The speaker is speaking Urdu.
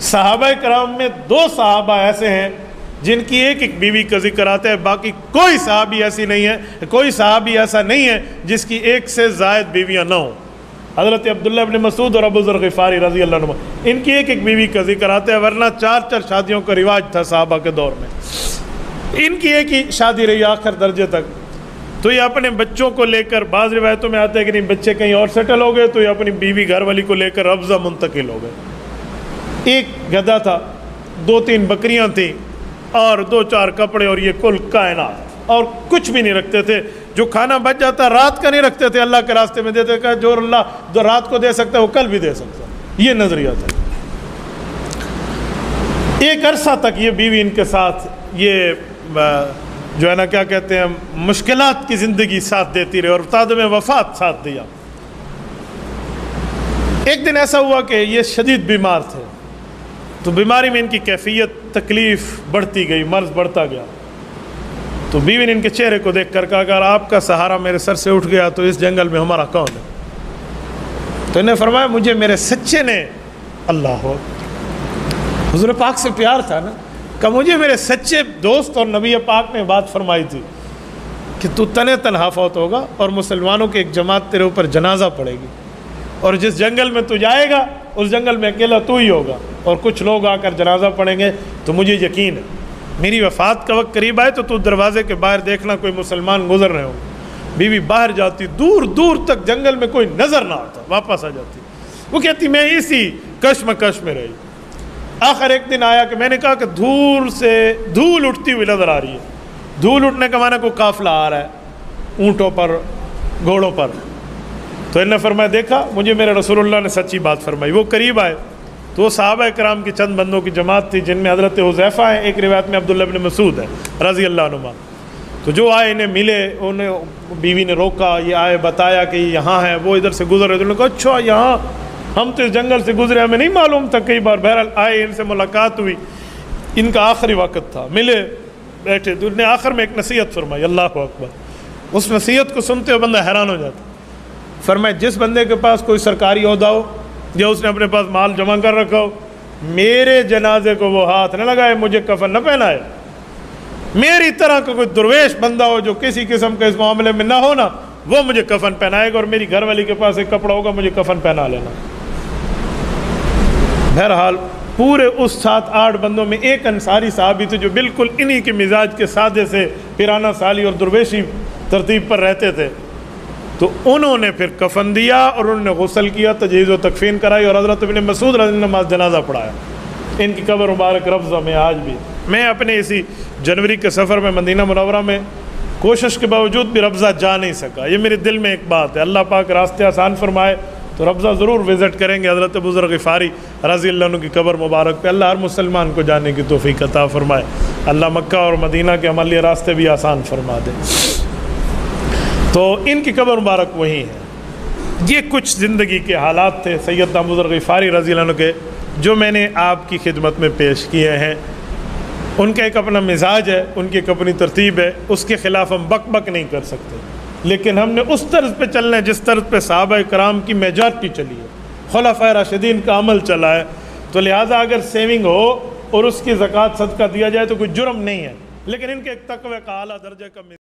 صحابہ کرام میں 2 صحابہ ایسے ہیں جن کی ایک ایک بیوی کا ذکر آتا ہے، باقی کوئی صحابی ایسی نہیں ہے، کوئی صحابی ایسا نہیں ہے جس کی ایک سے زائد بیویاں نہ ہوں۔ حضرت عبداللہ ابن مسعود اور ابو ذر غفاری رضی اللہ عنہ ان کی ایک ایک بیوی کا ذکر آتا ہے، ورنہ 4 شادیوں کا رواج تھا صحابہ کے دور میں، ان کی ایک ہی شادی رہی آخر درجے تک۔ تو یہ اپنے بچوں کو لے کر، بعض روایتوں میں آتا ہے کہ نہیں بچے کہیں اور سیٹل ہو گئے، تو یہ اپنی بیوی گھر والی کو لے کر ابزہ منتقل ہو گئے۔ ایک گدھا تھا، 2-3 بکریاں تھیں اور 2-4 کپڑے، اور یہ کل کائنات، اور کچھ بھی نہیں رکھتے تھے۔ جو کھانا بچ جاتا رات کا نہیں رکھتے تھے، اللہ کے راستے میں دیتے، کہ جو اللہ جو رات کو دے سکتا ہے وہ کل بھی دے سکتا ہے، یہ نظریہ تھا۔ ایک عرصہ تک یہ بیوی ان کے ساتھ یہ جو ہے نا کیا کہتے ہیں مشکلات کی زندگی ساتھ دیتی رہی، اور تعدم وفات ساتھ دیا۔ ایک دن ایسا ہوا کہ یہ شدید بیمار تھے، تو بیماری میں ان کی کیفیت تکلیف بڑھتی گئی، مرض بڑھتا گیا۔ تو بیوی نے ان کے چہرے کو دیکھ کر کہا اگر آپ کا سہارا میرے سر سے اٹھ گیا تو اس جنگل میں ہمارا کون ہے؟ تو انہیں فرمایا مجھے میرے سچے نے، اللہ ہو، حضور پاک سے پیار تھا نا، کہ مجھے میرے سچے دوست اور نبی پاک نے بات فرمائی تھی کہ تو تنے تنہا فوت ہوگا اور مسلمانوں کی ایک جماعت تیرے اوپر جنازہ پڑے گی، اور جس جنگل میں تو جائے گا اس جنگل میں اکیلا تو ہی ہوگا، اور کچھ لوگ آ کر جنازہ پڑھیں گے۔ تو مجھے یقین ہے میری وفات کا وقت قریب آئے تو دروازے کے باہر دیکھنا کوئی مسلمان گزر رہے ہوں۔ بیوی باہر جاتی، دور دور تک جنگل میں کوئی نظر نہ آتا، واپس آ جاتی۔ وہ کہتی میں اسی کشمکش میں رہی۔ آخر ایک دن آیا کہ میں نے کہا کہ دور سے دھول اٹھتی ہوئی نظر آ رہی ہے۔ دھول اٹھنے کا معنی کوئی قافلہ آ رہا ہے اونٹوں پر، گھوڑوں پر۔ تو انہوں نے فرمایا دیکھا مجھے میرے رسول اللہ نے سچی بات فرمائی۔ وہ قریب آئے تو وہ صحابہ کرام کی چند بندوں کی جماعت تھی، جن میں حضرت حذیفہ ہیں، ایک روایت میں عبداللہ بن مسعود ہے رضی اللہ عنہ۔ تو جو آئے انہیں ملے، انہیں بیوی نے روکا، یہ آئے بتایا کہ یہاں ہے، وہ ادھر سے گزر رہے تھے، انہوں نے کہا اچھا یہاں، ہم تو اس جنگل سے گزرے، ہمیں نہیں معلوم تھا۔ کئی بار بہرحال آئے، ان سے ملاقات ہوئی، ان کا آخری وقت تھا، ملے بیٹھے، تو انہوں نے آخر میں ایک نصیحت فرمائی، اللہ اکبر۔ اس نصیحت کو سنتے ہوئے بندہ حیران ہو جاتا۔ فرمایا جس بندے کے پاس کوئی سرکاری عہدہ ہو یا اس نے اپنے پاس مال جمع کر رکھا ہو، میرے جنازے کو وہ ہاتھ نہ لگائے، مجھے کفن نہ پہنائے۔ میری طرح کا کوئی درویش بندہ ہو جو کسی قسم کے اس معاملے میں نہ ہونا، وہ مجھے کفن پہنائے گا، اور میری گھر والی کے پاس ایک کپڑا ہوگا، مجھے کفن پہنا لینا۔ بہرحال پورے اس 7-8 بندوں میں ایک انصاری صحابی تھے جو بالکل انہی کے مزاج کے سادے سے پیرانہ سالی اور درویشی ترتیب پر رہتے تھے۔ تو انہوں نے پھر کفن دیا اور انہوں نے غسل کیا، تجہیز و تکفین کرائی، اور حضرت ابن مسعود رضی اللہ عنہ جنازہ پڑھایا۔ ان کی قبر مبارک ربضہ میں آج بھی، میں اپنے اسی جنوری کے سفر میں مدینہ منورہ میں کوشش کے باوجود بھی ربضہ جا نہیں سکا۔ یہ میرے دل میں ایک بات ہے، اللہ پاک راستے آسان فرمائے تو ربضہ ضرور وزٹ کریں گے حضرت ابو ذر غفاری رضی اللہ عنہ کی قبر مبارک پہ۔ اللہ ہر مسلمان کو جانے کی توفیق عطا فرمائے، اللہ مکہ اور مدینہ کے عملی راستے بھی آسان فرما دے۔ تو ان کی قبر مبارک وہی ہے۔ یہ کچھ زندگی کے حالات تھے سیدنا ابو ذر غفاری رضی اللہ عنہ کے، جو میں نے آپ کی خدمت میں پیش کیے ہیں۔ ان کا ایک اپنا مزاج ہے، ان کی ایک اپنی ترتیب ہے، اس کے خلاف ہم بک بک نہیں کر سکتے، لیکن ہم نے اس طرز پہ چلنا ہے جس طرز پہ صحابہ کرام کی میجارٹی چلی ہے، خلفائے راشدین کا عمل چلا ہے۔ تو لہٰذا اگر سیونگ ہو اور اس کی زکوٰۃ صدقہ دیا جائے تو کوئی جرم نہیں ہے، لیکن ان کے ایک تقوی کا اعلیٰ درجے کا